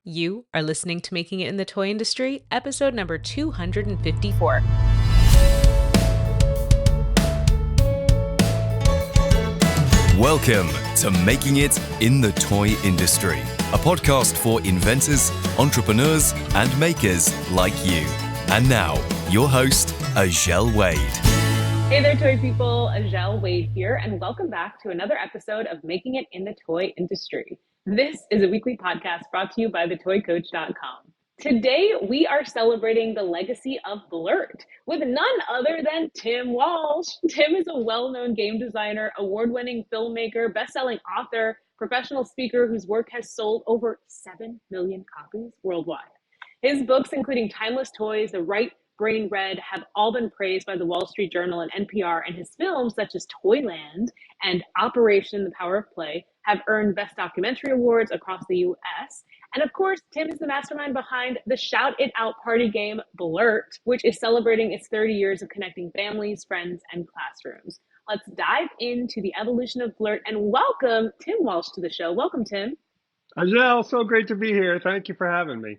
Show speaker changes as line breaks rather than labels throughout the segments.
You are listening to Making It in the Toy Industry, episode number 254.
Welcome to Making It in the Toy Industry, a podcast for inventors, entrepreneurs, and makers like you. And now, your host, Azhelle Wade.
Hey there, toy people. Azhelle Wade here, and welcome back to another episode of Making It in the Toy Industry. This is a weekly podcast brought to you by thetoycoach.com. Today, we are celebrating the legacy of Blurt with none other than Tim Walsh. Tim is a well-known game designer, award-winning filmmaker, best-selling author, professional speaker whose work has sold over 7 million copies worldwide. His books, including Timeless Toys, The Right Brain Red, have all been praised by the Wall Street Journal and NPR, and his films, such as Toyland and Operation The Power of Play, have earned Best Documentary Awards across the U.S. And of course, Tim is the mastermind behind the Shout It Out party game, Blurt, which is celebrating its 30 years of connecting families, friends, and classrooms. Let's dive into the evolution of Blurt and welcome Tim Walsh to the show. Welcome, Tim.
Azhelle, so great to be here. Thank you for having me.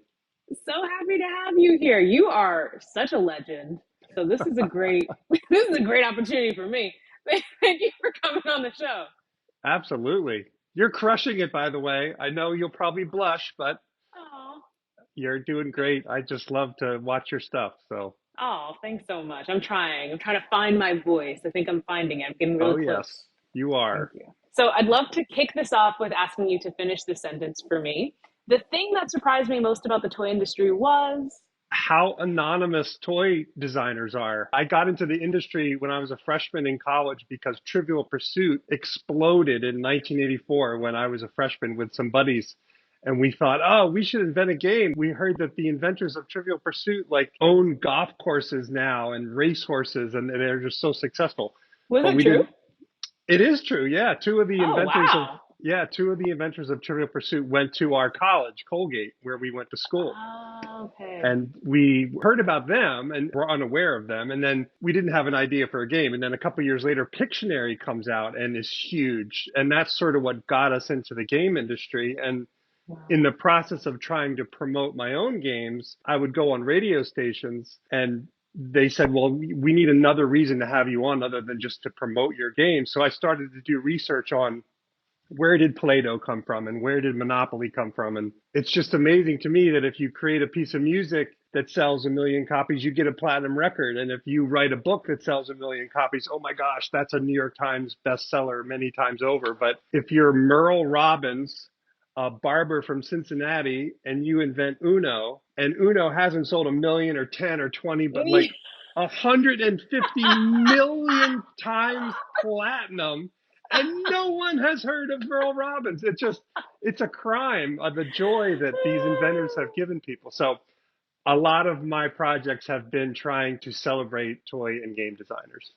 So happy to have you here. You are such a legend. So this is a great opportunity for me. Thank you for coming on the show.
Absolutely. You're crushing it, by the way. I know you'll probably blush, but You're doing great. I just love to watch your stuff.
Oh, thanks so much. I'm trying to find my voice. I think I'm finding it. I'm getting really close.
Yes, you are.
Thank you. So I'd love to kick this off with asking you to finish the sentence for me. The thing that surprised me most about the toy industry was
how anonymous toy designers are. I got into the industry when I was a freshman in college because Trivial Pursuit exploded in 1984 when I was a freshman with some buddies. And we thought, oh, we should invent a game. We heard that the inventors of Trivial Pursuit own golf courses now and race horses, and they're just so successful.
Was that true?
It is true, yeah. Two of the inventors of Trivial Pursuit went to our college, Colgate, where we went to school.
Oh, okay.
And we heard about them and were unaware of them. And then we didn't have an idea for a game. And then a couple of years later, Pictionary comes out and is huge. And that's sort of what got us into the game industry. And in the process of trying to promote my own games, I would go on radio stations and they said, well, we need another reason to have you on other than just to promote your game. So I started to do research on where did Play-Doh come from and where did Monopoly come from? And it's just amazing to me that if you create a piece of music that sells 1 million copies, you get a platinum record. And if you write a book that sells 1 million copies, oh my gosh, that's a New York Times bestseller many times over. But if you're Merle Robbins, a barber from Cincinnati, and you invent Uno, and Uno hasn't sold 1 million or 10 or 20, but 150 million times platinum, and no one has heard of Merle Robbins. It's a crime, the joy that these inventors have given people. So a lot of my projects have been trying to celebrate toy and game designers.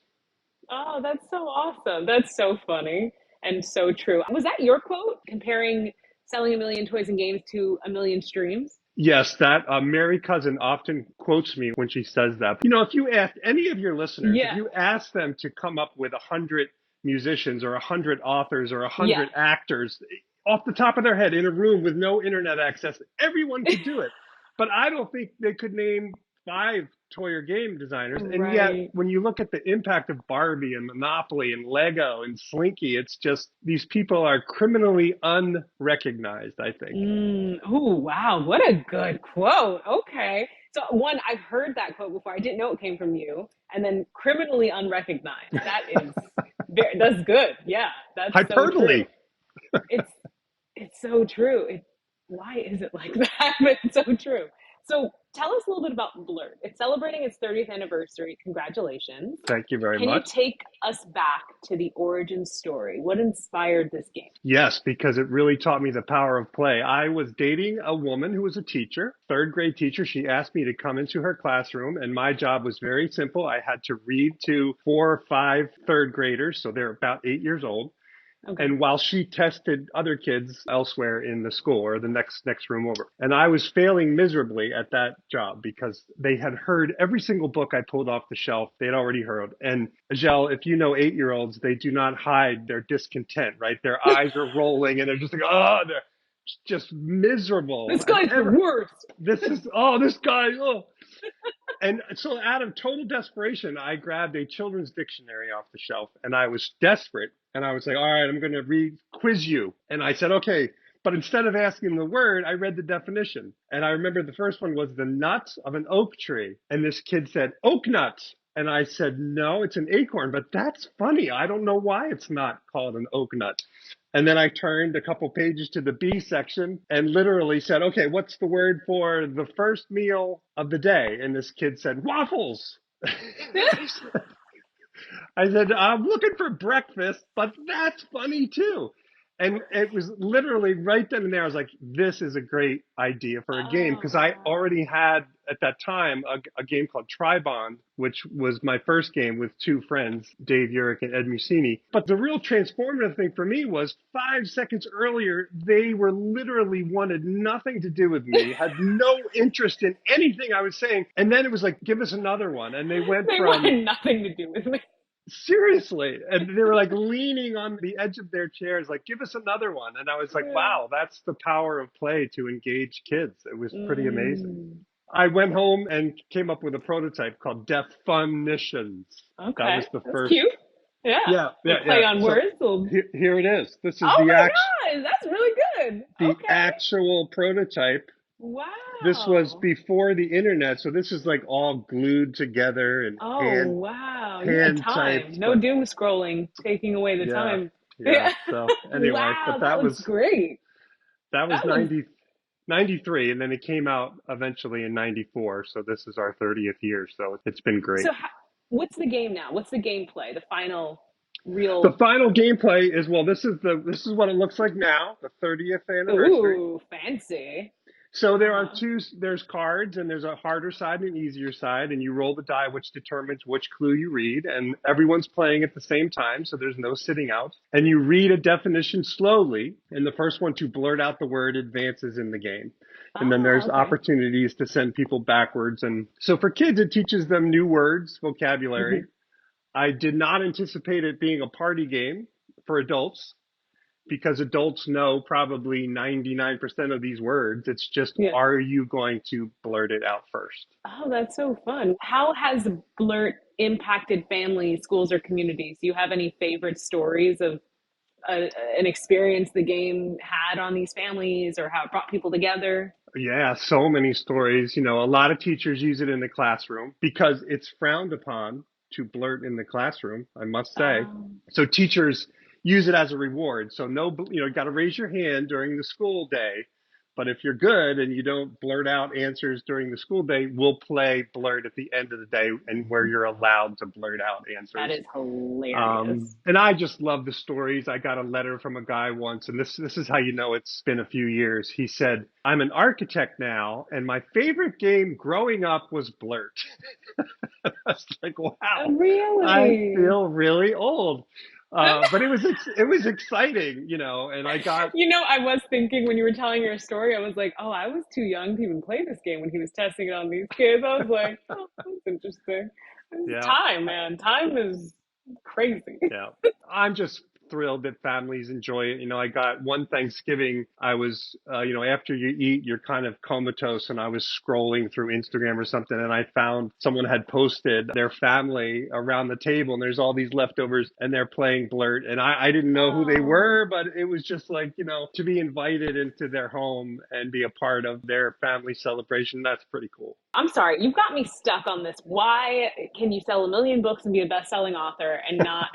Oh, that's so awesome. That's so funny and so true. Was that your quote, comparing selling 1 million toys and games to 1 million streams?
Yes, that Mary Cousin often quotes me when she says that. You know, if you ask any of your listeners, if you ask them to come up with 100 musicians or 100 authors or 100 actors off the top of their head in a room with no internet access, everyone could do it. But I don't think they could name 5 toy or game designers. And yet, when you look at the impact of Barbie and Monopoly and Lego and Slinky, it's just these people are criminally unrecognized, I think.
Oh, wow. What a good quote. Okay. So one, I've heard that quote before. I didn't know it came from you. And then criminally unrecognized. That's good. Yeah. That's
hyperbole.
So true. It's so true. Why is it like that? But it's so true. So tell us a little bit about Blurt. It's celebrating its 30th anniversary. Congratulations.
Thank you very much.
Can you take us back to the origin story? What inspired this game?
Yes, because it really taught me the power of play. I was dating a woman who was a teacher, third grade teacher. She asked me to come into her classroom, and my job was very simple. I had to read to 4 or 5 third graders, so they're about 8 years old. Okay. And while she tested other kids elsewhere in the school or the next room over. And I was failing miserably at that job because they had heard every single book I pulled off the shelf. They had already heard. And Azhelle, if you know 8-year-olds, they do not hide their discontent, right? Their eyes are rolling and they're just like, just miserable.
This guy's the worst.
This guy, oh. And so out of total desperation, I grabbed a children's dictionary off the shelf, and I was desperate. And I was like, all right, I'm going to quiz you. And I said, okay. But instead of asking the word, I read the definition. And I remember the first one was the nut of an oak tree. And this kid said, oak nut. And I said, no, it's an acorn, but that's funny. I don't know why it's not called an oak nut. And then I turned a couple pages to the B section and literally said, okay, what's the word for the first meal of the day? And this kid said, waffles. I said, I'm looking for breakfast, but that's funny too. And it was literally right then and there. I was like, this is a great idea for a game, because I already had at that time a game called Tribond, which was my first game with two friends, Dave Urich and Ed Musini. But the real transformative thing for me was 5 seconds earlier, they were literally wanted nothing to do with me, had no interest in anything I was saying. And then it was like, give us another one. And they went
They wanted nothing to do with me.
Seriously. And they were like leaning on the edge of their chairs, like, give us another one. And I was like, wow, that's the power of play to engage kids. It was pretty amazing. I went home and came up with a prototype called DeFUNitions.
Okay.
That was the first.
Cute. Yeah. Play on words.
Here it is. This is
God, that's really good.
The actual prototype.
Wow.
This was before the internet, so this is like all glued together and
wow.
hand
time.
typed.
No doom scrolling taking away the time.
Yeah. So anyway,
wow,
but that was
great.
That was 93, and then it came out eventually in 94. So this is our 30th year. So it's been great.
So what's the game now? What's the gameplay? The final real.
The final gameplay is, well, this is what it looks like now, the 30th anniversary.
Ooh, fancy.
So there's cards, and there's a harder side and an easier side, and you roll the die, which determines which clue you read, and everyone's playing at the same time, so there's no sitting out. And you read a definition slowly, and the first one to blurt out the word advances in the game. And then there's opportunities to send people backwards. And so for kids, it teaches them new words, vocabulary. I did not anticipate it being a party game for adults, because adults know probably 99% of these words. It's just, are you going to blurt it out first?
Oh, that's so fun. How has Blurt impacted families, schools, or communities? Do you have any favorite stories of an experience the game had on these families, or how it brought people together?
Yeah, so many stories. You know, a lot of teachers use it in the classroom because it's frowned upon to blurt in the classroom, I must say. So teachers use it as a reward. So you got to raise your hand during the school day. But if you're good and you don't blurt out answers during the school day, we'll play Blurt at the end of the day, and where you're allowed to blurt out answers.
That is hilarious.
And I just love the stories. I got a letter from a guy once, and this is how you know it's been a few years. He said, I'm an architect now, and my favorite game growing up was Blurt. I was like, wow,
really?
I feel really old. But it was exciting, you know, and I got...
You know, I was thinking when you were telling your story, I was like, oh, I was too young to even play this game when he was testing it on these kids. I was like, oh, that's interesting. Time, man. Time is crazy.
Yeah. I'm just thrilled that families enjoy it. You know, I got one Thanksgiving, I was, after you eat, you're kind of comatose, and I was scrolling through Instagram or something, and I found someone had posted their family around the table, and there's all these leftovers, and they're playing Blurt, and I didn't know who they were, but it was just like, you know, to be invited into their home and be a part of their family celebration, that's pretty cool.
I'm sorry, you've got me stuck on this. Why can you sell 1 million books and be a best-selling author and not...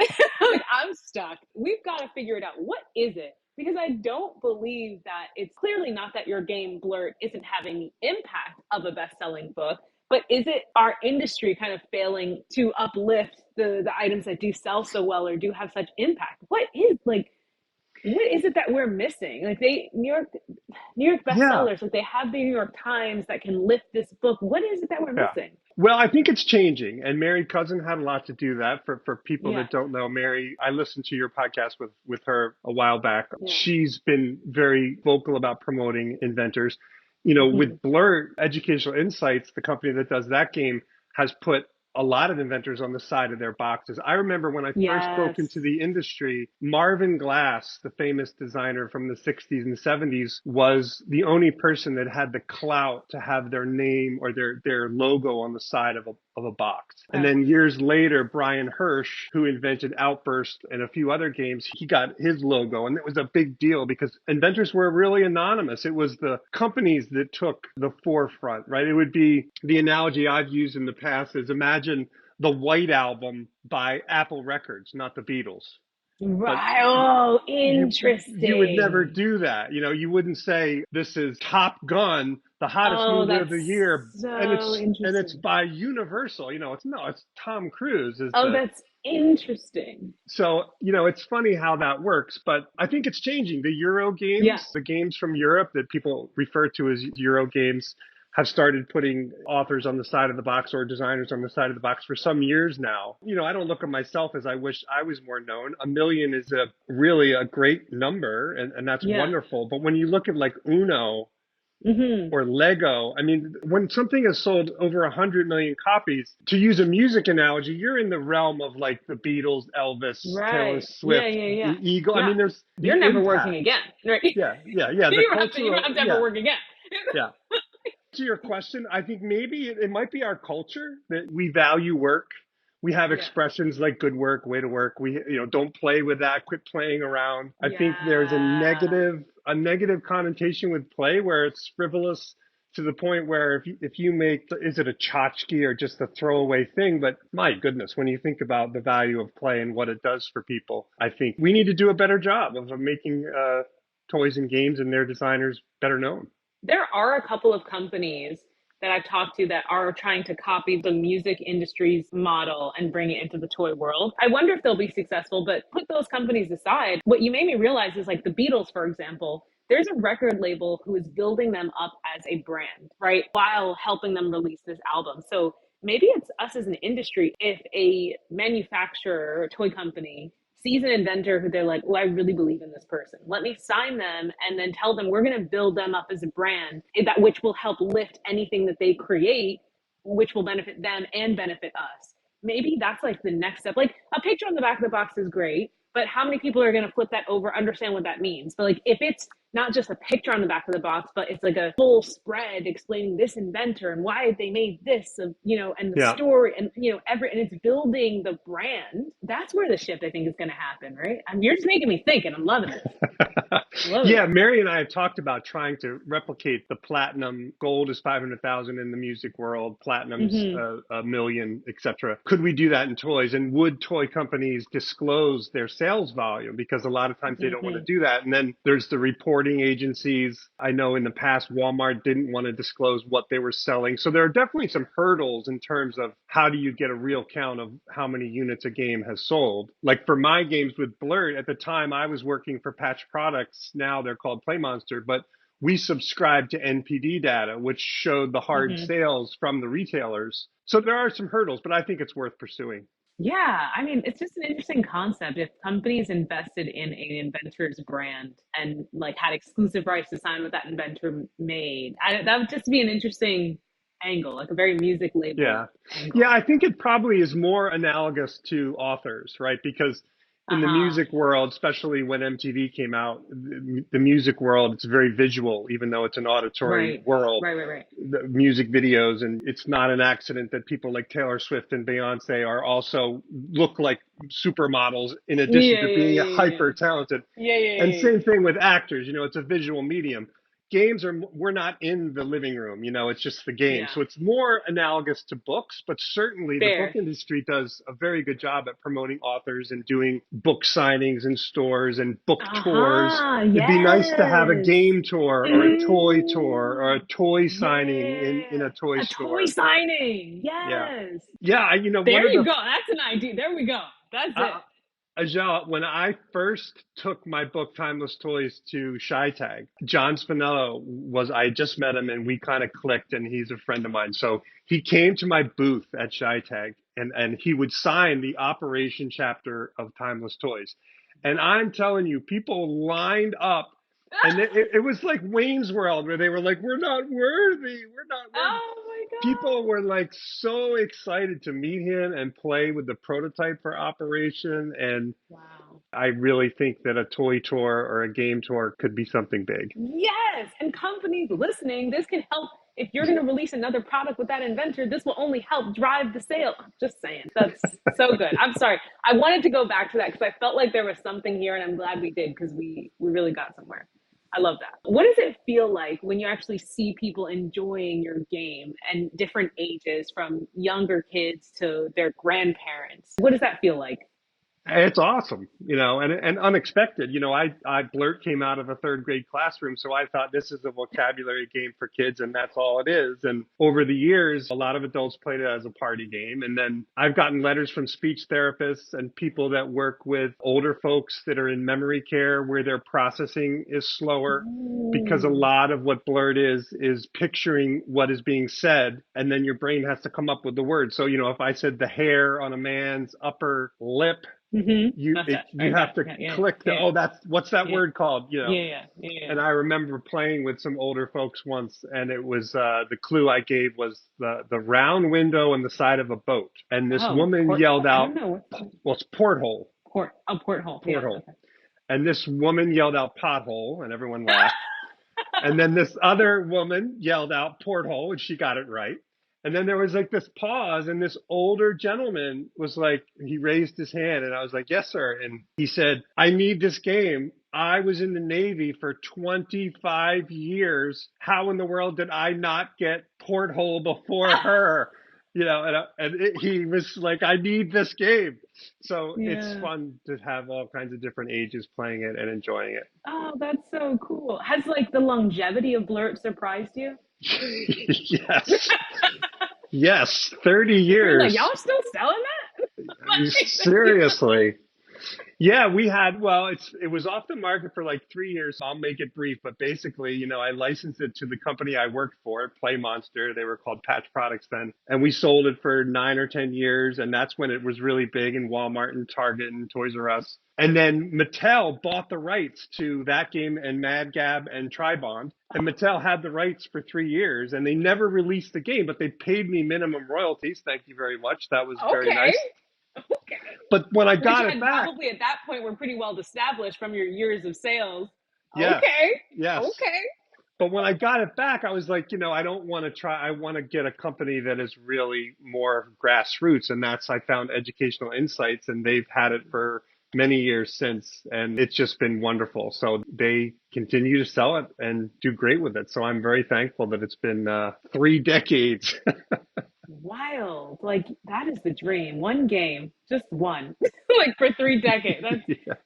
like, I'm stuck. We've got to figure it out. What is it? Because I don't believe that it's clearly not that your game Blurt isn't having the impact of a best-selling book, but is it our industry kind of failing to uplift the items that do sell so well or do have such impact? What is it that we're missing? Like New York bestsellers, like they have the New York Times that can lift this book. What is it that we're missing?
Well, I think it's changing, and Mary Cousin had a lot to do that. For people that don't know Mary, I listened to your podcast with her a while back. Yeah. She's been very vocal about promoting inventors. You know, with Blurt, Educational Insights, the company that does that game, has put a lot of inventors on the side of their boxes. I remember when I first broke into
Yes.
the industry, Marvin Glass, the famous designer from the 60s and 70s, was the only person that had the clout to have their name or their logo on the side of a box. And
Okay.
then years later, Brian Hirsch, who invented Outburst and a few other games, he got his logo. And it was a big deal because inventors were really anonymous. It was the companies that took the forefront, right? It would be the analogy I've used in the past is imagine the White Album by Apple Records, not the Beatles. But
Right. Oh,
you would never
interesting.
do that. You know, you wouldn't say this is Top Gun, the hottest
Oh,
movie of
that's
the year, and
so
it's
interesting.
by Universal. You know, it's Tom Cruise is
Oh,
the
that's interesting.
so, you know, it's funny how that works, but I think it's changing. The Euro
Yeah.
games, the games from Europe that people refer to as Euro games, have started putting authors on the side of the box or designers on the side of the box for some years now. You know, I don't look at myself as I wish I was more known. A million is really a great number, and that's
Yeah.
wonderful. But when you look at like Uno
Hmm.
or Lego. I mean, when something has sold over 100 million copies, to use a music analogy, you're in the realm of like the Beatles, Elvis, Taylor
Right. Yeah,
Swift,
yeah, yeah.
Eagle. I
Yeah.
mean, there's
You're
the
never working
impact.
again, right?
Yeah. The
You don't
cultural,
have to ever work again.
yeah. To your question, I think maybe it might be our culture that we value work. We have
Yeah.
expressions like good work, way to work. We, you know, don't play with that, quit playing around. I think there's
Yeah.
a negative connotation with play where it's frivolous to the point where if you make, is it a tchotchke or just a throwaway thing? But my goodness, when you think about the value of play and what it does for people, I think we need to do a better job of making toys and games and their designers better known.
There are a couple of companies that I've talked to that are trying to copy the music industry's model and bring it into the toy world. I wonder if they'll be successful, but put those companies aside. What you made me realize is like the Beatles, for example, there's a record label who is building them up as a brand, right? While helping them release this album. So maybe it's us as an industry. If a manufacturer or toy company sees an inventor who they're like, oh, I really believe in this person. Let me sign them and then tell them we're going to build them up as a brand that which will help lift anything that they create, which will benefit them and benefit us. Maybe that's like the next step. Like a picture on the back of the box is great, but how many people are going to flip that over, understand what that means? But like if it's not just a picture on the back of the box, but it's like a full spread explaining this inventor and why they made this, and the
Yeah.
story and, and it's building the brand. That's where the shift I think is going to happen, right? You're just making me think and I'm loving it. Loving
Yeah,
it.
Mary and I have talked about trying to replicate the platinum. Gold is 500,000 in the music world, platinum's
Mm-hmm.
a million, etc. Could we do that in toys? And would toy companies disclose their sales volume? Because a lot of times they don't want to
Mm-hmm.
do that. And then there's the reporting agencies. I know in the past, Walmart didn't want to disclose what they were selling. So there are definitely some hurdles in terms of how do you get a real count of how many units a game has sold. Like for my games with Blurt, at the time I was working for Patch Products. Now they're called PlayMonster, but we subscribed to NPD data, which showed the hard
Mm-hmm.
sales from the retailers. So there are some hurdles, but I think it's worth pursuing.
Yeah, I mean, it's just an interesting concept. If companies invested in an inventor's brand and like had exclusive rights to sign what that inventor made, that would just be an interesting angle, like a very music label
Yeah. Yeah,
angle.
I think it probably is more analogous to authors, right? Because in the
Uh-huh.
music world, especially when MTV came out, the music world, it's very visual, even though it's an auditory
Right.
world.
Right, right, right.
The music videos, and it's not an accident that people like Taylor Swift and Beyonce are also look like supermodels in addition
Yeah,
to
yeah,
being
yeah, yeah.
hyper talented.
Yeah, yeah,
And
yeah, yeah.
same thing with actors, it's a visual medium. Games we're not in the living room, it's just the game.
Yeah.
So it's more analogous to books, but certainly the book
Fair.
industry does a very good job at promoting authors and doing book signings in stores and book tours.
Uh-huh.
It'd be nice to have a
Yes.
game tour or a toy tour or a
Mm.
toy signing in
Yeah.
a toy
A toy
store.
signing.
Yeah.
Yes.
Yeah, one
There
of
you
the
go. That's an idea. There we go. That's it.
uh, Azhelle, when I first took my book Timeless Toys to ShyTag, John Spinello I had just met him and we kind of clicked, and he's a friend of mine. So he came to my booth at ShyTag and he would sign the operation chapter of Timeless Toys. And I'm telling you, people lined up, and it was like Wayne's World where they were like, we're not worthy. We're not worthy.
Oh my
people were like so excited to meet him and play with the prototype for Operation. And
Wow.
I really think that a toy tour or a game tour could be something big.
Yes, and companies listening, this can help. If you're going to release another product with that inventor, this will only help drive the sale. Just saying. That's so good. I'm sorry. I wanted to go back to that because I felt like there was something here, and I'm glad we did because we really got somewhere. I love that. What does it feel like when you actually see people enjoying your game and different ages, from younger kids to their grandparents? What does that feel like?
It's awesome, and unexpected. I Blurt came out of a third grade classroom, so I thought this is a vocabulary game for kids, and that's all it is. And over the years, a lot of adults played it as a party game. And then I've gotten letters from speech therapists and people that work with older folks that are in memory care where their processing is slower, because a lot of what Blurt is picturing what is being said, and then your brain has to come up with the words. So, if I said the hair on a man's upper lip, you have to click what's that word called?
Yeah.
And I remember playing with some older folks once, and it was the clue I gave was the round window on the side of a boat. And this woman yelled out, well, it's porthole.
Porthole.
Yeah, okay. And this woman yelled out pothole, and everyone laughed. And then this other woman yelled out porthole, and she got it right. And then there was like this pause, and this older gentleman was like, he raised his hand, and I was like, yes, sir. And he said, I need this game. I was in the Navy for 25 years. How in the world did I not get porthole before her? He was like, I need this game. So it's fun to have all kinds of different ages playing it and enjoying it.
Oh, that's so cool. Has like the longevity of Blurt surprised you?
Yes. Yes, 30 years.
Like, y'all still selling that?
Seriously. Yeah, we had, it was off the market for like 3 years. I'll make it brief, but basically, I licensed it to the company I worked for, Play Monster. They were called Patch Products then. And we sold it for 9 or 10 years. And that's when it was really big in Walmart and Target and Toys R Us. And then Mattel bought the rights to that game and Mad Gab and Tribond. And Mattel had the rights for 3 years, and they never released the game, but they paid me minimum royalties. Thank you very much. That was very nice.
Okay.
But when I got it back,
probably at that point were pretty well established from your years of sales.
Yes,
okay.
Yes.
Okay.
But when I got it back, I was like, I don't want to try. I want to get a company that is really more grassroots. And I found Educational Insights, and they've had it for many years since. And it's just been wonderful. So they continue to sell it and do great with it. So I'm very thankful that it's been 3 decades.
Wild. Like, that is the dream. One game, just one, like for 3 decades.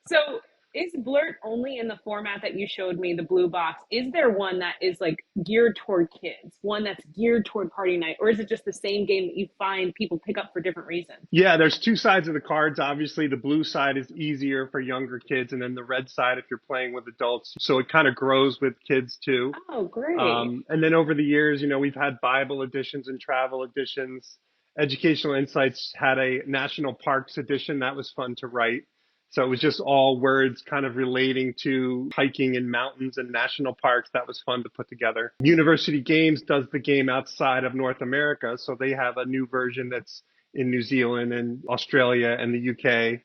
So is Blurt only in the format that you showed me, the blue box? Is there one that is like geared toward kids, one that's geared toward party night, or is it just the same game that you find people pick up for different reasons?
Yeah, there's 2 sides of the cards. Obviously, the blue side is easier for younger kids, and then the red side if you're playing with adults. So it kind of grows with kids too.
Oh, great.
And then over the years, we've had Bible editions and travel editions. Educational Insights had a National Parks edition. That was fun to write. So it was just all words kind of relating to hiking in mountains and national parks. That was fun to put together. University Games does the game outside of North America. So they have a new version that's in New Zealand and Australia and the UK,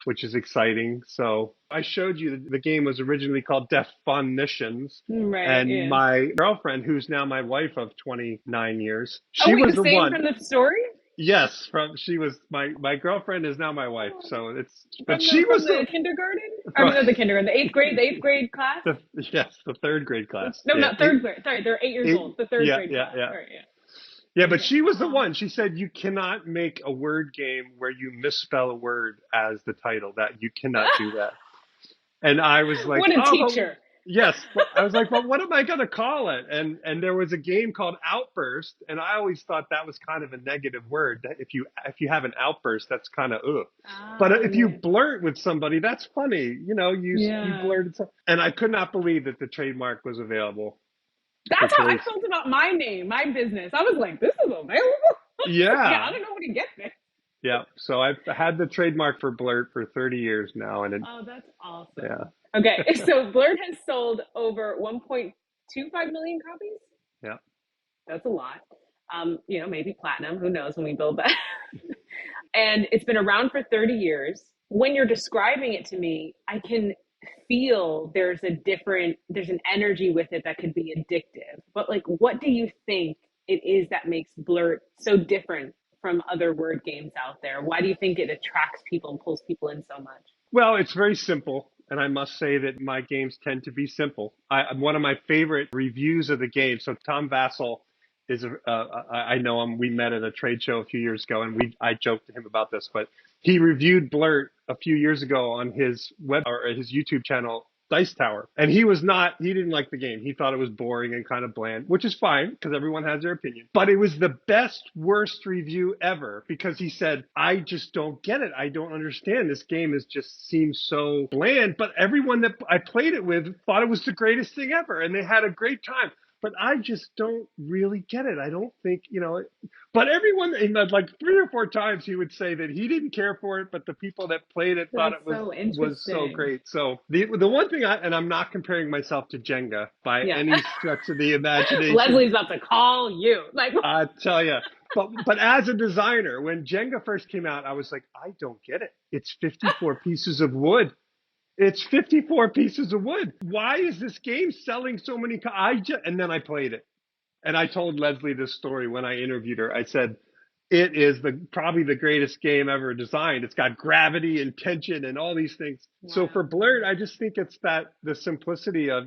which is exciting. So I showed you the game was originally called DeFUNitions.
Right.
And my girlfriend, who's now my wife of 29 years, she was the one
from the story?
Yes, she was my girlfriend is now my wife. So
she was the kindergarten. The kindergarten, the eighth grade class.
The third grade class.
No, not third grade. Sorry, they're 8 years old. The third grade class. Sorry,
Yeah, but she was the one. She said you cannot make a word game where you misspell a word as the title. That you cannot do that. And I was like,
what a teacher.
Yes. I was like, well, what am I going to call it? And there was a game called Outburst. And I always thought that was kind of a negative word. If you have an outburst, that's kind of, ugh. But if you blurt with somebody, that's funny. You blurted something. And I could not believe that the trademark was available.
That's how I felt about my name, my business. I was like, this is available?
Yeah.
I don't know where to get this.
Yeah. So I've had the trademark for Blurt for 30 years now. And
that's awesome.
Yeah.
Okay, so Blurt has sold over 1.25 million copies?
Yeah.
That's a lot. Maybe platinum, who knows when we build that. And it's been around for 30 years. When you're describing it to me, I can feel there's an energy with it that could be addictive. But like, what do you think it is that makes Blurt so different from other word games out there? Why do you think it attracts people and pulls people in so much?
Well, it's very simple. And I must say that my games tend to be simple. One of my favorite reviews of the game. So Tom Vassell is I know him. We met at a trade show a few years ago, and I joked to him about this, but he reviewed Blurt a few years ago on his his YouTube channel, Dice Tower. And he didn't like the game. He thought it was boring and kind of bland, which is fine because everyone has their opinion. But it was the worst review ever because he said, I just don't get it. I don't understand. This game seems so bland. But everyone that I played it with thought it was the greatest thing ever. And they had a great time. But I just don't really get it. I don't think, but everyone, like 3 or 4 times, he would say that he didn't care for it, but the people that played it thought it was so great. So the one thing, and I'm not comparing myself to Jenga by any stretch of the imagination.
Leslie's about to call you.
I tell you. But as a designer, when Jenga first came out, I was like, I don't get it. It's 54 pieces of wood. It's 54 pieces of wood. Why is this game selling so many? And then I played it. And I told Leslie this story when I interviewed her. I said, it is probably the greatest game ever designed. It's got gravity and tension and all these things. Wow. So for Blurt, I just think it's the simplicity of,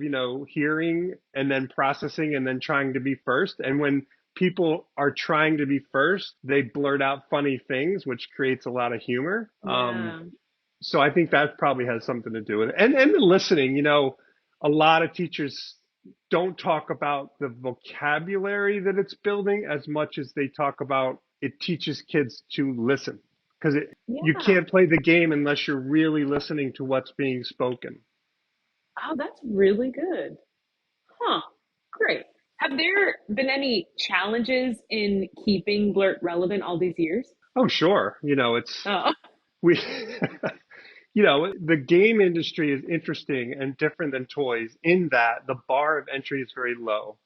hearing and then processing and then trying to be first. And when people are trying to be first, they blurt out funny things, which creates a lot of humor.
Yeah.
So I think that probably has something to do with it. And the listening, a lot of teachers don't talk about the vocabulary that it's building as much as they talk about it teaches kids to listen. Because you can't play the game unless you're really listening to what's being spoken.
Oh, that's really good. Huh. Great. Have there been any challenges in keeping Blurt relevant all these years?
Oh, sure. We the game industry is interesting and different than toys in that the bar of entry is very low.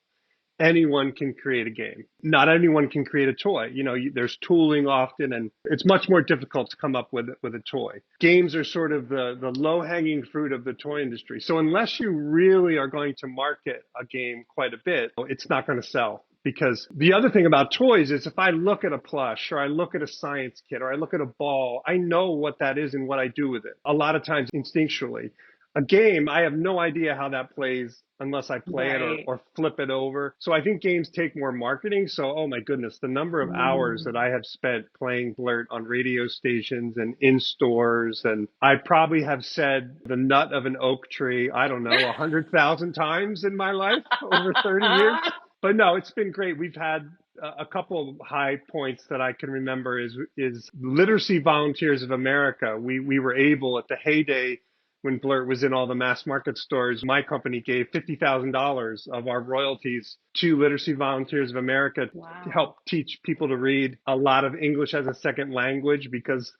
Anyone can create a game. Not anyone can create a toy. There's tooling often, and it's much more difficult to come up with a toy. Games are sort of the low-hanging fruit of the toy industry. So unless you really are going to market a game quite a bit, it's not going to sell. Because the other thing about toys is if I look at a plush or I look at a science kit or I look at a ball, I know what that is and what I do with it. A lot of times instinctually. A game, I have no idea how that plays unless I play it or flip it over. So I think games take more marketing. So, oh my goodness, the number of hours that I have spent playing Blurt on radio stations and in stores. And I probably have said the nut of an oak tree, I don't know, 100,000 times in my life over 30 years. But no, it's been great. We've had a couple of high points that I can remember is Literacy Volunteers of America. We were able at the heyday when Blurt was in all the mass market stores, my company gave $50,000 of our royalties to Literacy Volunteers of America to help teach people to read a lot of English as a second language because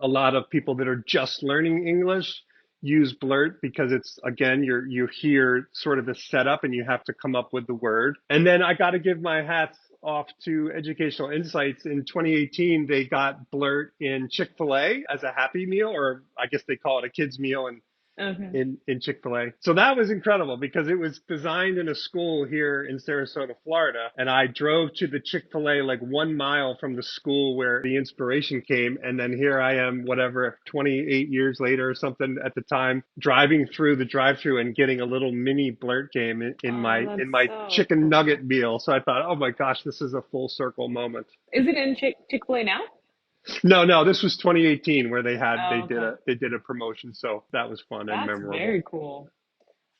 a lot of people that are just learning English use Blurt because it's, again, you hear sort of the setup and you have to come up with the word. And then I got to give my hats off to Educational Insights. In 2018, they got Blurt in Chick-fil-A as a Happy Meal, or I guess they call it a kid's meal in Chick-fil-A. So that was incredible because it was designed in a school here in Sarasota, Florida. And I drove to the Chick-fil-A like 1 mile from the school where the inspiration came. And then here I am, 28 years later or something at the time, driving through the drive-thru and getting a little mini Blurt game in my chicken nugget meal. So I thought, oh my gosh, this is a full circle moment.
Is it in Chick-fil-A now?
No, this was 2018 where they did a promotion. So that was fun and memorable.
That's very cool.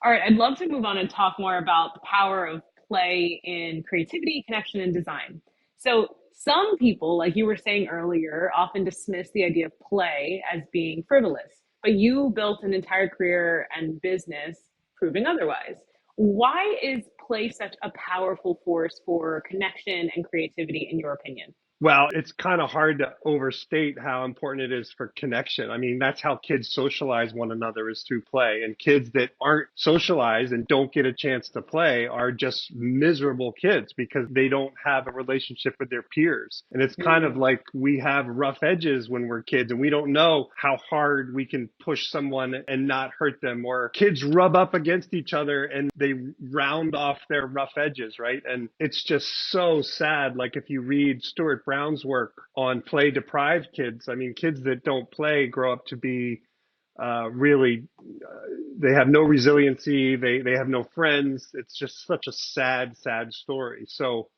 All right. I'd love to move on and talk more about the power of play in creativity, connection, and design. So some people, like you were saying earlier, often dismiss the idea of play as being frivolous, but you built an entire career and business proving otherwise. Why is play such a powerful force for connection and creativity, in your opinion?
Well, it's kind of hard to overstate how important it is for connection. I mean, that's how kids socialize one another is through play. And kids that aren't socialized and don't get a chance to play are just miserable kids because they don't have a relationship with their peers. And it's kind of like we have rough edges when we're kids and we don't know how hard we can push someone and not hurt them. Or kids rub up against each other and they round off their rough edges, right? And it's just so sad. Like if you read Stuart Brown's work on play deprived kids. I mean, kids that don't play grow up to be really, they have no resiliency. They have no friends. It's just such a sad, sad story. So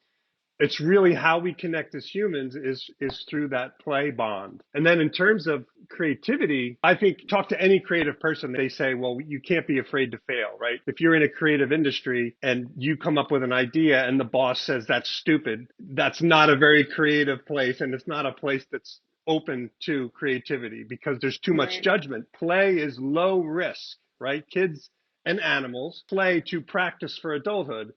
it's really how we connect as humans is through that play bond. And then in terms of creativity, I think talk to any creative person, they say, well, you can't be afraid to fail, right? If you're in a creative industry and you come up with an idea and the boss says that's stupid, that's not a very creative place. And it's not a place that's open to creativity because there's too much judgment. Play is low risk, right? Kids and animals play to practice for adulthood.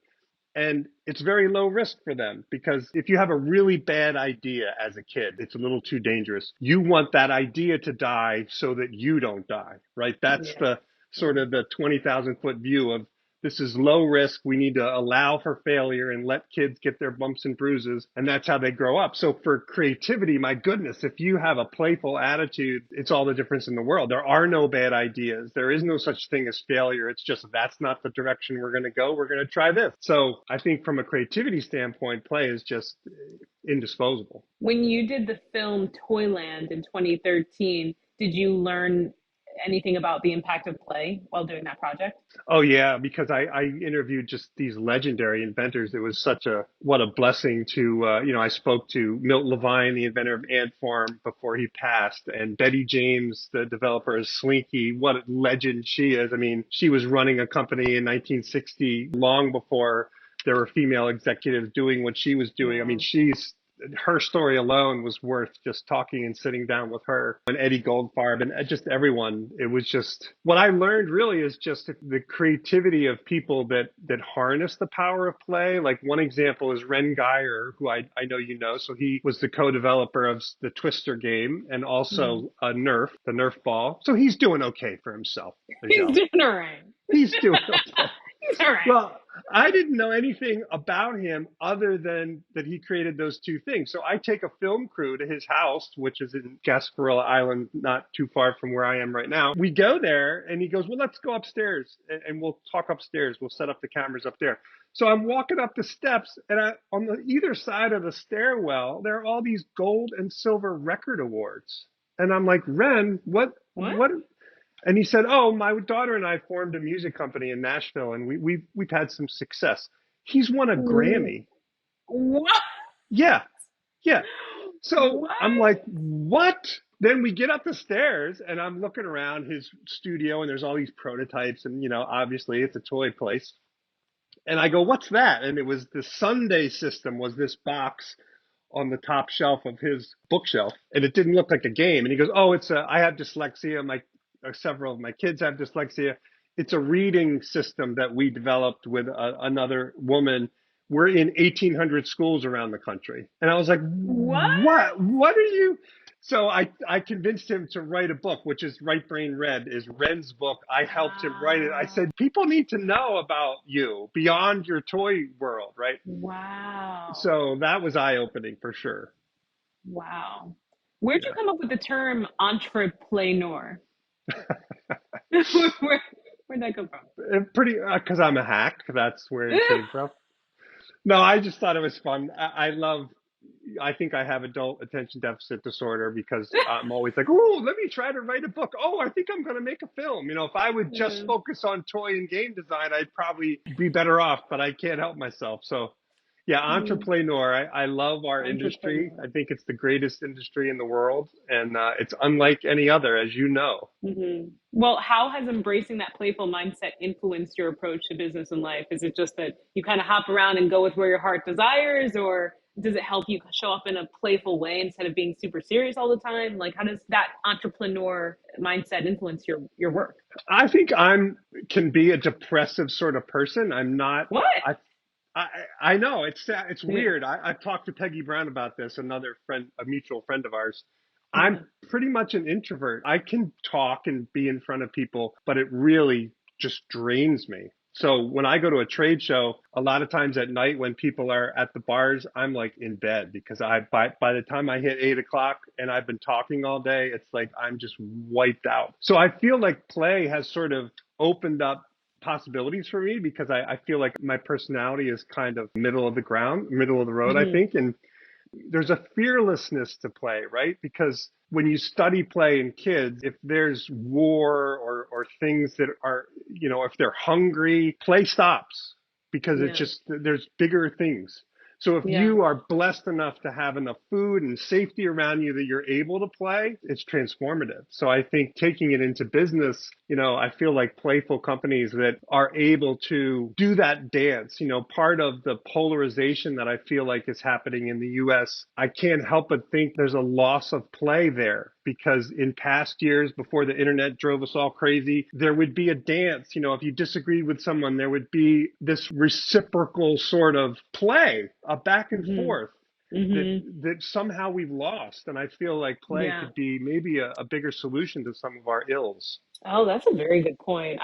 And it's very low risk for them because if you have a really bad idea as a kid, it's a little too dangerous. You want that idea to die so that you don't die, right? That's the sort of the 20,000 foot view of this is low risk. We need to allow for failure and let kids get their bumps and bruises. And that's how they grow up. So for creativity, my goodness, if you have a playful attitude, it's all the difference in the world. There are no bad ideas. There is no such thing as failure. It's just that's not the direction we're going to go. We're going to try this. So I think from a creativity standpoint, play is just indisposable.
When you did the film Toyland in 2013, did you learn anything about the impact of play while doing that project?
Oh yeah, because I interviewed just these legendary inventors. It was what a blessing to, I spoke to Milt Levine, the inventor of Ant Farm before he passed, and Betty James, the developer of Slinky. What a legend she is. I mean, she was running a company in 1960 long before there were female executives doing what she was doing. I mean, her story alone was worth just talking and sitting down with her and Eddie Goldfarb and just everyone. It was just what I learned really is just the creativity of people that harness the power of play. Like one example is Ren Geyer, who I know you know. So he was the co-developer of the Twister game and also the Nerf ball. So he's doing okay for himself.
He's doing all right.
He's doing okay.
He's all right.
Well, I didn't know anything about him other than that he created those two things. So I take a film crew to his house, which is in Gasparilla Island, not too far from where I am right now. We go there and he goes, well, let's go upstairs and we'll talk upstairs. We'll set up the cameras up there. So I'm walking up the steps and on either side of the stairwell, there are all these gold and silver record awards. And I'm like, Ren, what? And he said, oh, my daughter and I formed a music company in Nashville, and we've had some success. He's won a Grammy.
What?
Yeah. So I'm like, what? Then we get up the stairs, and I'm looking around his studio, and there's all these prototypes, and, obviously it's a toy place. And I go, what's that? And it was the Sunday System was this box on the top shelf of his bookshelf, and it didn't look like a game. And he goes, oh, I have dyslexia. Several of my kids have dyslexia. It's a reading system that we developed with another woman. We're in 1,800 schools around the country. And I was like, what are you? So I convinced him to write a book, which is Right Brain Red, is Ren's book. I helped him write it. I said, people need to know about you beyond your toy world, right?
Wow.
So that was eye-opening for sure.
Wow. Where'd you come up with the term entrepreneur? Where'd that come from?
Because I'm a hack. That's where it came from. No, I just thought it was fun. I think I have adult attention deficit disorder because I'm always like, oh, let me try to write a book. Oh, I think I'm going to make a film. If I would just focus on toy and game design, I'd probably be better off, but I can't help myself. So yeah, entrepreneur. I love our industry. I think it's the greatest industry in the world, and it's unlike any other, as you know.
Mm-hmm. Well, how has embracing that playful mindset influenced your approach to business and life? Is it just that you kind of hop around and go with where your heart desires, or does it help you show up in a playful way instead of being super serious all the time? Like, how does that entrepreneur mindset influence your work?
I think can be a depressive sort of person. I'm not.
What?
I, I know it's
Yeah.
weird. I've talked to Peggy Brown about this, another friend, a mutual friend of ours. I'm
Yeah.
pretty much an introvert. I can talk and be in front of people, but it really just drains me. So when I go to a trade show, a lot of times at night when people are at the bars, I'm like in bed because by the time I hit 8 o'clock and I've been talking all day, it's like I'm just wiped out. So I feel like play has sort of opened up possibilities for me because I feel like my personality is kind of middle of the ground, middle of the road, I
Hmm.
think. And there's a fearlessness to play, right? Because when you study play in kids, if there's war or things that are, if they're hungry, play stops because it's
Yeah.
just, there's bigger things. So if
Yeah.
you are blessed enough to have enough food and safety around you that you're able to play, it's transformative. So I think taking it into business, I feel like playful companies that are able to do that dance, part of the polarization that I feel like is happening in the US, I can't help but think there's a loss of play there because in past years before the internet drove us all crazy, there would be a dance, if you disagreed with someone, there would be this reciprocal sort of play, a back and
Hmm.
forth that
Hmm.
that somehow we've lost. And I feel like play
Yeah.
could be maybe a bigger solution to some of our ills.
Oh, that's a very good point.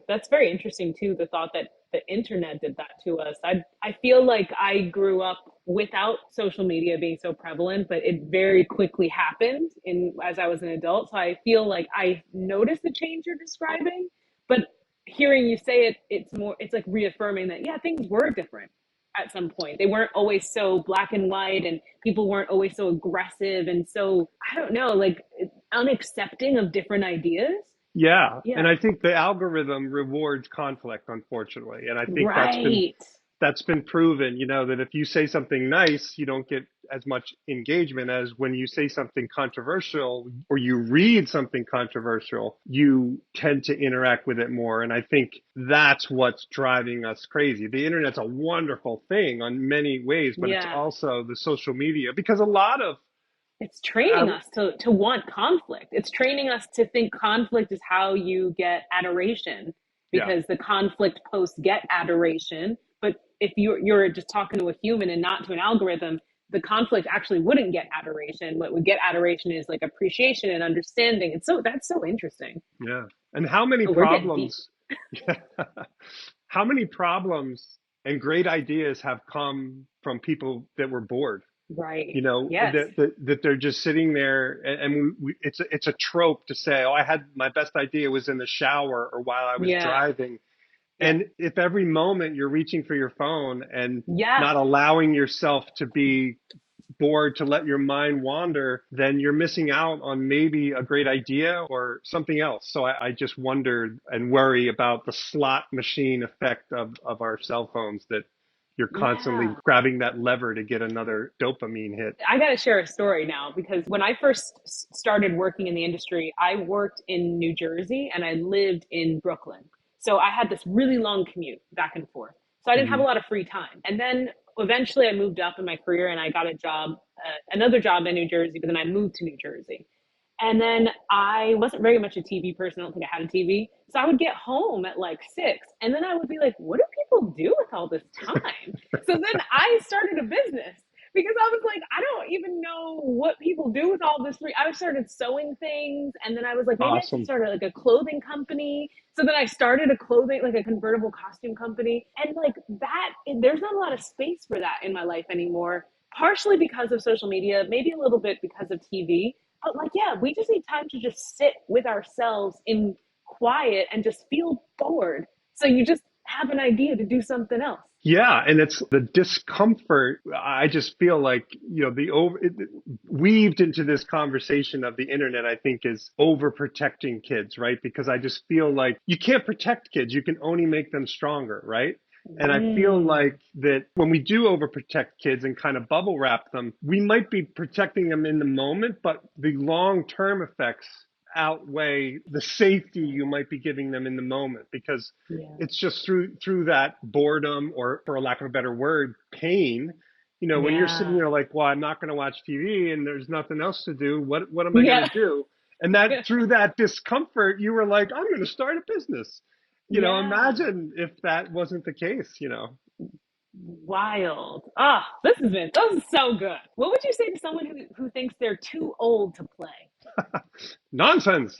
That's very interesting too, the thought that the internet did that to us. I feel like I grew up without social media being so prevalent, but it very quickly happened as I was an adult. So I feel like I noticed the change you're describing, but hearing you say it, it's like reaffirming that, yeah, things were different at some point. They weren't always so black and white and people weren't always so aggressive and so, I don't know, like unaccepting of different ideas.
Yeah.
Yeah.
And I think the algorithm rewards conflict, unfortunately. And I think
Right.
that's been proven, that if you say something nice, you don't get as much engagement as when you say something controversial or you read something controversial, you tend to interact with it more. And I think that's what's driving us crazy. The internet's a wonderful thing on many ways, but it's
Yeah.
also the social media because a lot of,
It's training us to want conflict. It's training us to think conflict is how you get adoration
yeah.
because the conflict posts get adoration. But if you're just talking to a human and not to an algorithm, the conflict actually wouldn't get adoration. What would get adoration is like appreciation and understanding. And so that's so interesting.
Yeah. And how many
But we're getting deep.
problems, how many problems and great ideas have come from people that were bored?
Right. Yes.
That they're just sitting there and it's a trope to say, oh, I had my best idea was in the shower or while I was
Yeah.
driving.
Yeah.
And if every moment you're reaching for your phone and
Yeah.
not allowing yourself to be bored, to let your mind wander, then you're missing out on maybe a great idea or something else. So I just wonder and worry about the slot machine effect of our cell phones that you're constantly
Yeah.
grabbing that lever to get another dopamine hit.
I got to share a story now because when I first started working in the industry, I worked in New Jersey and I lived in Brooklyn. So I had this really long commute back and forth. So I didn't have a
Hmm.
lot of free time. And then eventually I moved up in my career and I got a job, another job in New Jersey, but then I moved to New Jersey. And then I wasn't very much a TV person. I don't think I had a TV. So I would get home at like 6. And then I would be like, what do people do with all this time? So then I started a business because I was like, I don't even know what people do with all this free. I started sewing things. And then I was like, maybe I should
Awesome.
start like a clothing company. So then I started a clothing, like a convertible costume company. And like that, there's not a lot of space for that in my life anymore, partially because of social media, maybe a little bit because of TV. But like, yeah, we just need time to just sit with ourselves in quiet and just feel bored. So you just have an idea to do something else.
Yeah, and it's the discomfort. I just feel like, weaved into this conversation of the internet, I think is overprotecting kids, right? Because I just feel like you can't protect kids. You can only make them stronger, right? And I feel
Mm,
like that when we do overprotect kids and kind of bubble wrap them, we might be protecting them in the moment, but the long-term effects outweigh the safety you might be giving them in the moment because
yeah.
it's just through that boredom or, for a lack of a better word, pain. When you're sitting
Yeah.
there like, well, I'm not going to watch TV and there's nothing else to do. What am I going
Yeah.
to do? And that through that discomfort, you were like, I'm going to start a business.
Yeah.
Imagine if that wasn't the case.
Wild. Ah, this is so good. What would you say to someone who thinks they're too old to play?
Nonsense.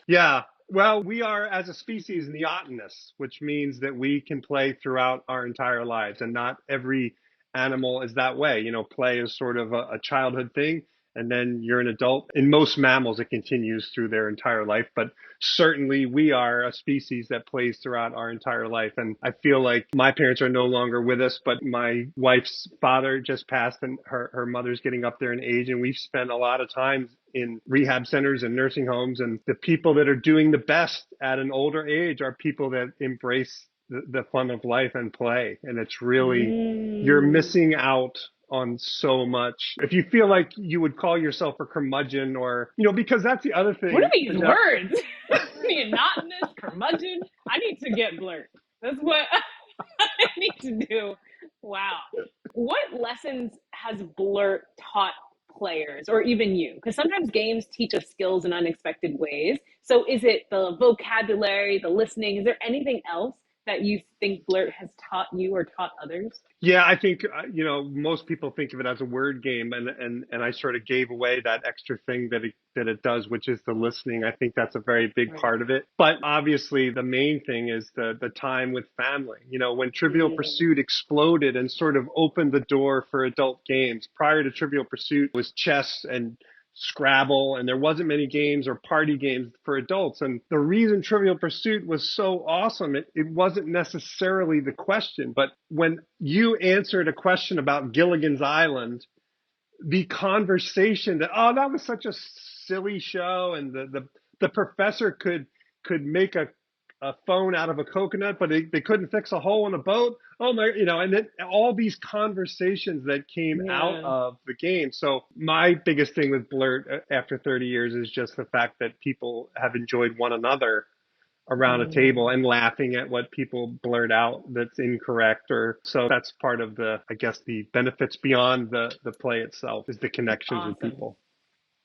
Yeah. Well, we are as a species neotenous, which means that we can play throughout our entire lives, and not every animal is that way. Play is sort of a childhood thing, and then you're an adult. In most mammals, it continues through their entire life, but certainly we are a species that plays throughout our entire life. And I feel like my parents are no longer with us, but my wife's father just passed, and her mother's getting up there in age, and we've spent a lot of time in rehab centers and nursing homes. And the people that are doing the best at an older age are people that embrace the fun of life and play. And it's really, you're
Mm.
missing out on so much. If you feel like you would call yourself a curmudgeon, or, because that's the other
What are
thing.
these words? Monotonous, curmudgeon. I need to get Blurt. That's what I need to do. Wow. What lessons has Blurt taught players, or even you? Because sometimes games teach us skills in unexpected ways. So is it the vocabulary, the listening? Is there anything else that you think Blurt has taught you or taught others?
Yeah, I think most people think of it as a word game, and I sort of gave away that extra thing that it does, which is the listening. I think that's a very big
Right.
part of it. But obviously, the main thing is the time with family. When Trivial
Mm.
Pursuit exploded and sort of opened the door for adult games. Prior to Trivial Pursuit was chess and Scrabble, and there wasn't many games or party games for adults. And the reason Trivial Pursuit was so awesome, it wasn't necessarily the question, but when you answered a question about Gilligan's Island, the conversation that was such a silly show, and the professor could make a phone out of a coconut, but they couldn't fix a hole in a boat. Oh my, and then all these conversations that came out
Yeah.
of the game. So my biggest thing with Blurt after 30 years is just the fact that people have enjoyed one another around a table
Mm.
and laughing at what people blurt out that's incorrect. Or so that's part of I guess the benefits beyond the play itself is the
That's
connections with
awesome.
people.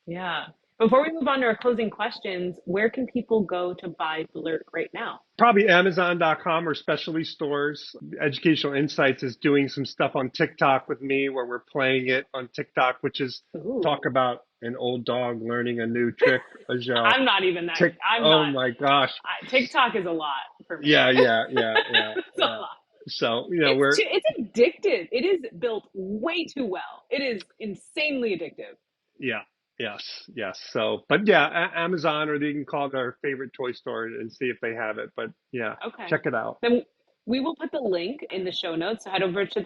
Yeah. Before we move on to our closing questions, where can people go to buy Blurt right now?
Probably Amazon.com or specialty stores. Educational Insights is doing some stuff on TikTok with me where we're playing it on TikTok, which is talk
Ooh.
about an old dog learning a new trick, Azhelle.
I'm not even that. I'm
Oh
not.
my gosh.
TikTok is a lot for me.
Yeah, yeah, yeah, yeah,
It's a
yeah.
lot.
So,
It's addictive. It is built way too well. It is insanely addictive.
yeah, yes, yes. So, but yeah, Amazon, or they can call their favorite toy store and see if they have it. But yeah,
Okay.
check it out.
Then we will put the link in the show notes. So head over to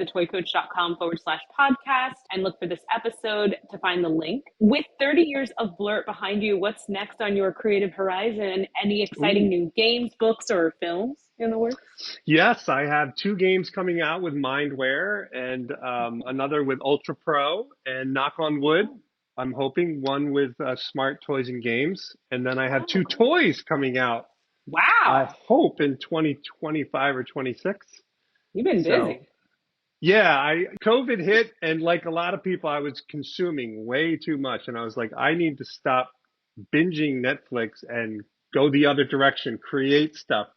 thetoycoach.com/podcast and look for this episode to find the link. With 30 years of Blurt behind you, what's next on your creative horizon? Any exciting
Ooh.
new games, books, or films in the works?
Yes, I have 2 games coming out with Mindware, and another with Ultra Pro, and knock on wood, I'm hoping one with Smart Toys and Games. And then I have
Oh,
2 toys coming out, I
wow.
hope in 2025 or 26.
You've been
So
busy.
yeah, COVID hit, and like a lot of people, I was consuming way too much. And I was like, I need to stop binging Netflix and go the other direction, create stuff.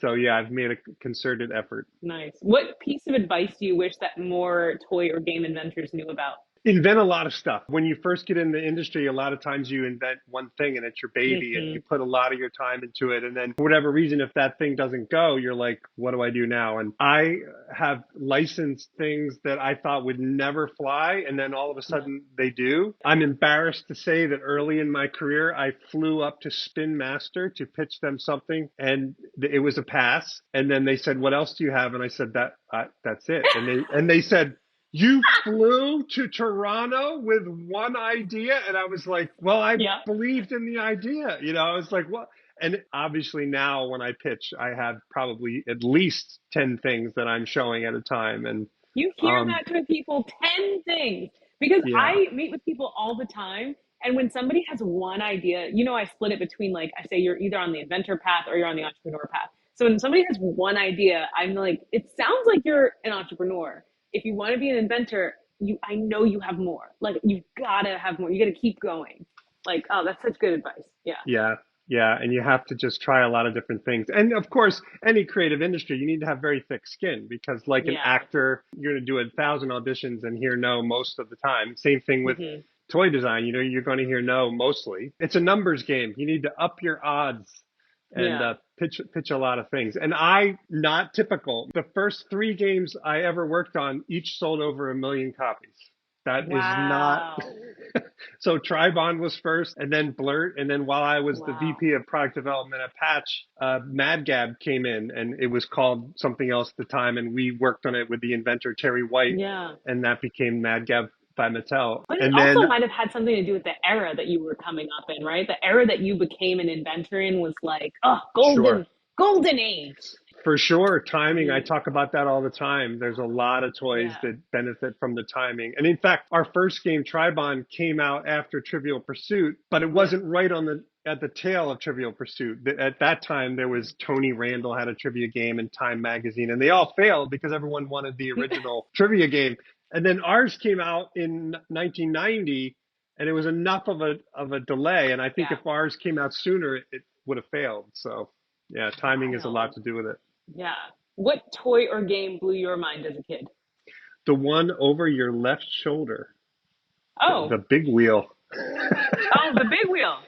So yeah, I've made a concerted effort.
Nice. What piece of advice do you wish that more toy or game inventors knew about?
Invent a lot of stuff. When you first get in the industry, a lot of times you invent one thing and it's your baby, and
Hmm.
you put a lot of your time into it. And then for whatever reason, if that thing doesn't go, you're like, what do I do now? And I have licensed things that I thought would never fly, and then all of a sudden they do. I'm embarrassed to say that early in my career, I flew up to Spin Master to pitch them something, and it was a pass. And then they said, what else do you have? And I said, that's it. And they said, you flew to Toronto with one idea? And I was like, well, I
Yeah.
believed in the idea. I was like, what? And obviously now when I pitch, I have probably at least 10 things that I'm showing at a time. And
You hear
um,
that to people 10 things, because
yeah,
I meet with people all the time. And when somebody has one idea, I split it between, like, I say you're either on the inventor path or you're on the entrepreneur path. So when somebody has one idea, I'm like, it sounds like you're an entrepreneur. If you want to be an inventor, I know you have more. Like, you've got to have more. You got to keep going. Like, oh, that's such good advice. Yeah.
yeah. Yeah, and you have to just try a lot of different things. And of course, any creative industry, you need to have very thick skin because, like an
Yeah.
actor, you're going to do 1,000 auditions and hear no most of the time. Same thing with
Hmm.
toy design. You're going to hear no mostly. It's a numbers game. You need to up your odds and
Yeah.
pitch a lot of things. And not typical. The first three games I ever worked on each sold over 1 million copies. That is not
Wow.
so Tribond was first, and then Blurt, and then while I was the
Wow.
VP of product development at Patch, MadGab came in, and it was called something else at the time, and we worked on it with the inventor Terry White,
Yeah.
and that became MadGab by Mattel.
But it
And
also
then,
might have had something to do with the era that you were coming up in, right? The era that you became an inventor in was like, oh,
sure,
golden age.
for sure, timing. I
Mm.
talk about that all the time. There's a lot of toys
Yeah.
that benefit from the timing. And in fact, our first game, Tribond, came out after Trivial Pursuit, but it
Yeah.
wasn't right on at the tail of Trivial Pursuit. At that time, there was Tony Randall had a trivia game and Time Magazine, and they all failed because everyone wanted the original trivia game. And then ours came out in 1990, and it was enough of a delay. And I think
Yeah.
if ours came out sooner, it would have failed. So yeah, timing is a lot
Wild.
to do with it.
Yeah. What toy or game blew your mind as a kid?
The one over your left shoulder, the
Oh.
big wheel.
Oh, the big wheel.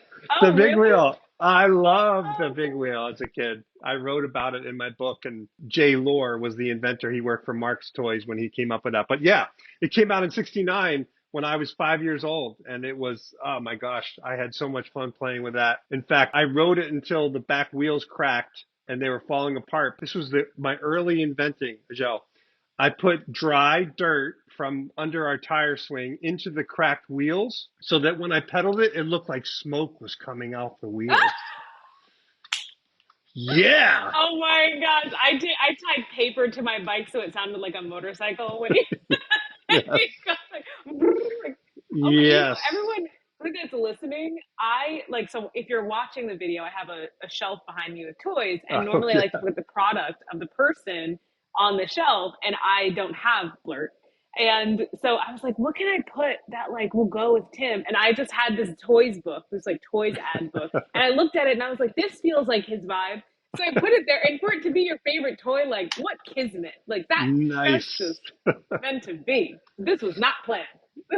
The
Oh,
big
really?
wheel. I loved the
Oh,
big wheel as a kid. I wrote about it in my book, and Jay Lohr was the inventor. He worked for Mark's Toys when he came up with that. But yeah, it came out in '69 when I was 5 years old, and it was, oh my gosh, I had so much fun playing with that. In fact, I rode it until the back wheels cracked and they were falling apart. This was my early inventing, Azhelle. I put dry dirt from under our tire swing into the cracked wheels so that when I pedaled it, it looked like smoke was coming out the wheels. Yeah.
oh my gosh. I did. I tied paper to my bike so it sounded like a motorcycle when you,
Yes.
like, like, oh my,
Yes.
everyone that's listening, I like, so if you're watching the video, I have a shelf behind me with toys, and
Oh,
normally I
yeah.
like to put the product of the person on the shelf, and I don't have Blurt. And so I was like, what can I put that like will go with Tim? And I just had this toys book, this like toys ad book. And I looked at it and I was like, this feels like his vibe. So I put it there, and for it to be your favorite toy, like what kismet? Like that's
Nice.
just meant to be. This was not planned.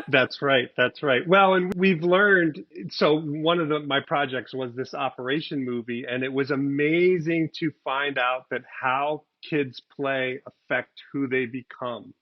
That's right. That's right. Well, and we've learned. So one of my projects was this Operation movie, and it was amazing to find out that how kids play affect who they become.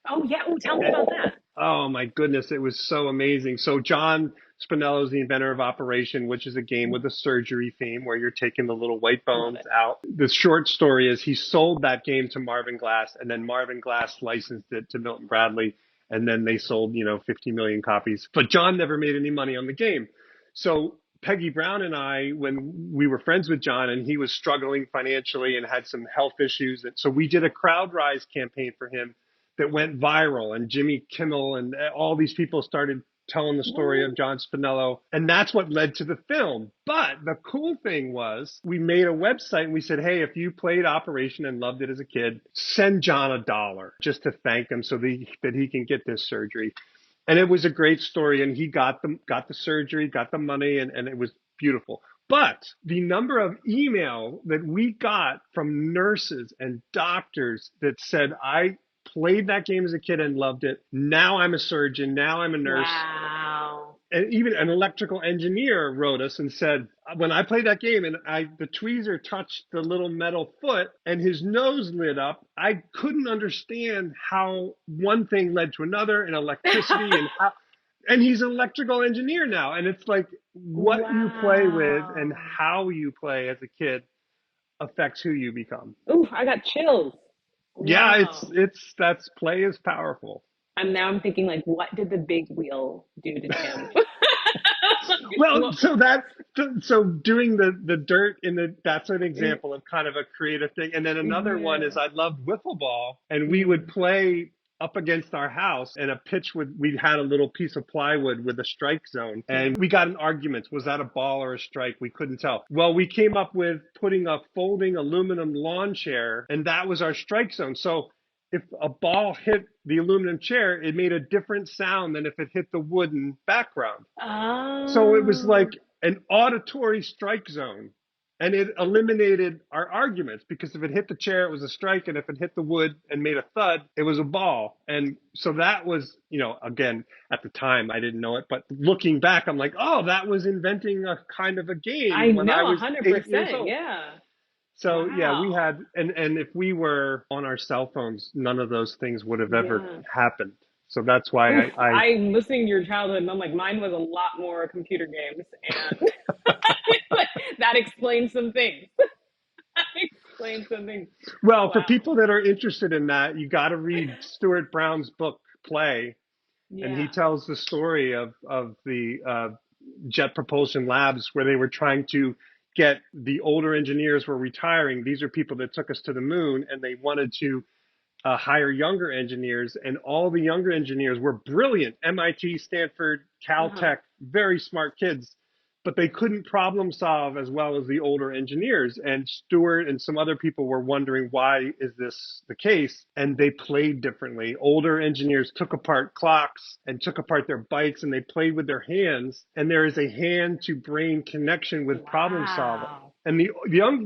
Oh yeah. Oh, tell me about that.
Oh my goodness, it was so amazing. So John Spinello is the inventor of Operation, which is a game with a surgery theme where you're taking the little white
Love
bones
it.
out. The short story is he sold that game to Marvin Glass, and then Marvin Glass licensed it to Milton Bradley, and then they sold, 50 million copies. But John never made any money on the game. So Peggy Brown and I, when we were friends with John and he was struggling financially and had some health issues, and so we did a CrowdRise campaign for him that went viral, and Jimmy Kimmel and all these people started telling the story of John Spinello, and that's what led to the film. But the cool thing was we made a website and we said, hey, if you played Operation and loved it as a kid, send John $1 just to thank him so that he can get this surgery. And it was a great story, and he got the surgery, got the money, and it was beautiful. But the number of email that we got from nurses and doctors that said, I played that game as a kid and loved it. Now I'm a surgeon. Now I'm a nurse.
Wow.
And even an electrical engineer wrote us and said, when I played that game and the tweezer touched the little metal foot and his nose lit up, I couldn't understand how one thing led to another and electricity and he's an electrical engineer now. And it's like what you play with and
Wow.
how you play as a kid affects who you become.
Ooh, I got chills.
Yeah,
Wow.
that's play is powerful.
I'm thinking like, what did the big wheel do to Tim?
Well,
Well,
so doing the dirt that's an example of kind of a creative thing. And then another one
yeah.
is I loved wiffle ball, and we would play up against our house, and we had a little piece of plywood with a strike zone, and we got in arguments. Was that a ball or a strike? We couldn't tell. Well, we came up with putting a folding aluminum lawn chair, and that was our strike zone. So if a ball hit the aluminum chair, it made a different sound than if it hit the wooden background. So it was
Oh.
like an auditory strike zone. And it eliminated our arguments, because if it hit the chair, it was a strike. And if it hit the wood and made a thud, it was a ball. And so that was, again, at the time, I didn't know it. But looking back, I'm like, oh, that was inventing a kind of a game when I was 8 years old.
Yeah.
So,
wow.
yeah, we had, and if we were on our cell phones, none of those things would have ever happened. So that's why
I'm listening to your childhood, and I'm like, mine was a lot more computer games, and that explains some things.
Well, for people that are interested in that, you got to read Stuart Brown's book, Play. Yeah. And he tells the story of the Jet Propulsion Labs, where they were trying to get the older engineers were retiring. These are people that took us to the moon, and they wanted to hire younger engineers, and all the younger engineers were brilliant. MIT, Stanford, Caltech, very smart kids, but they couldn't problem solve as well as the older engineers. And Stuart and some other people were wondering, why is this the case? And they played differently. Older engineers took apart clocks and took apart their bikes, and they played with their hands. And there is a hand-to-brain connection with problem solving. And the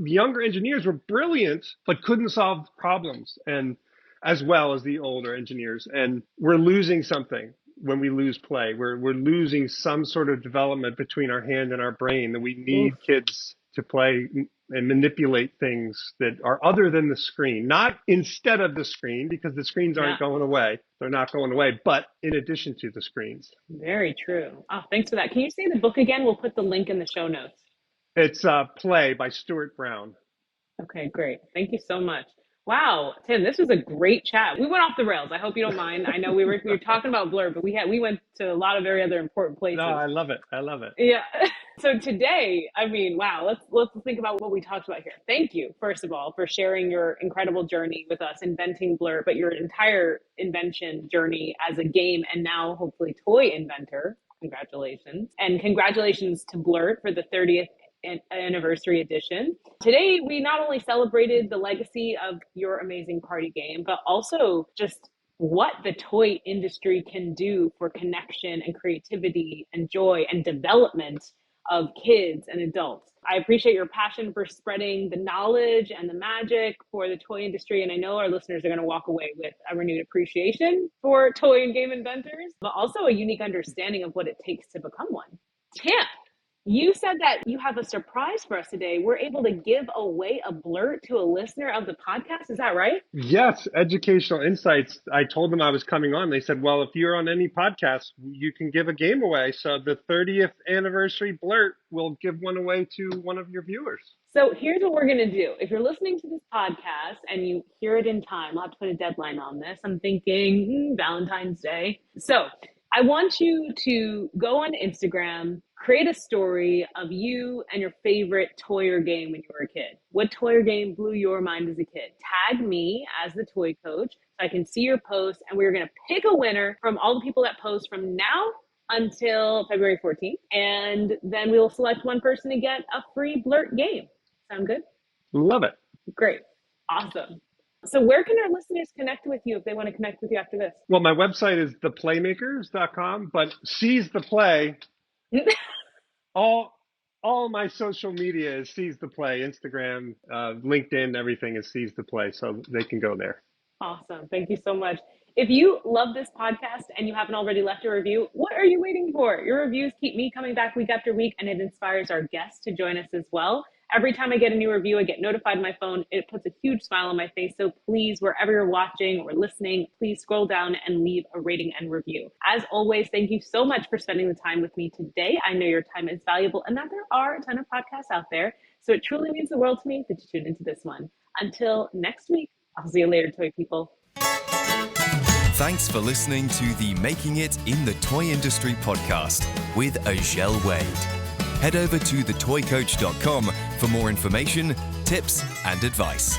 younger engineers were brilliant, but couldn't solve problems, and as well as the older engineers. And we're losing something when we lose play. We're losing some sort of development between our hand and our brain, that we need kids to play and manipulate things that are other than the screen, not instead of the screen, because the screens aren't going away. They're not going away, but in addition to the screens.
Very true. Oh, thanks for that. Can you say the book again? We'll put the link in the show notes.
It's Play by Stuart Brown.
Okay, great. Thank you so much. Wow, Tim, this was a great chat. We went off the rails. I hope you don't mind. I know we were talking about Blurt, but we went to a lot of very other important places.
No, I love it.
Yeah. So today, wow, let's think about what we talked about here. Thank you, first of all, for sharing your incredible journey with us, inventing Blurt, but your entire invention journey as a game and now hopefully toy inventor. Congratulations. And congratulations to Blurt for the 30th anniversary edition. Today, we not only celebrated the legacy of your amazing party game, but also just what the toy industry can do for connection and creativity and joy and development of kids and adults. I appreciate your passion for spreading the knowledge and the magic for the toy industry. And I know our listeners are going to walk away with a renewed appreciation for toy and game inventors, but also a unique understanding of what it takes to become one. Tim, you said that you have a surprise for us today. We're able to give away a Blurt to a listener of the podcast. Is that right?
Yes, educational insights. I told them I was coming on. They said, well, if you're on any podcast, you can give a game away. So the 30th anniversary Blurt will give one away to one of your viewers.
So here's what we're going to do. If you're listening to this podcast and you hear it in time, I'll have to put a deadline on this. I'm thinking Valentine's Day. So I want you to go on Instagram, create a story of you and your favorite toy or game when you were a kid. What toy or game blew your mind as a kid? Tag me as the toy coach so I can see your post, and we're going to pick a winner from all the people that post from now until February 14th. And then we will select one person to get a free Blurt game. Sound good?
Love it.
Great. Awesome. So where can our listeners connect with you if they want to connect with you after this?
Well, my website is theplaymakers.com, but Seize the Play. all my social media is Seize the Play. Instagram, LinkedIn, everything is Seize the Play, so they can go there.
Awesome. Thank you so much. If you love this podcast and you haven't already left a review, what are you waiting for? Your reviews keep me coming back week after week, and it inspires our guests to join us as well. Every time I get a new review, I get notified on my phone. It puts a huge smile on my face. So please, wherever you're watching or listening, please scroll down and leave a rating and review. As always, thank you so much for spending the time with me today. I know your time is valuable and that there are a ton of podcasts out there. So it truly means the world to me that you tune into this one. Until next week, I'll see you later, toy people.
Thanks for listening to the Making It in the Toy Industry podcast with Azhelle Wade. Head over to thetoycoach.com for more information, tips, and advice.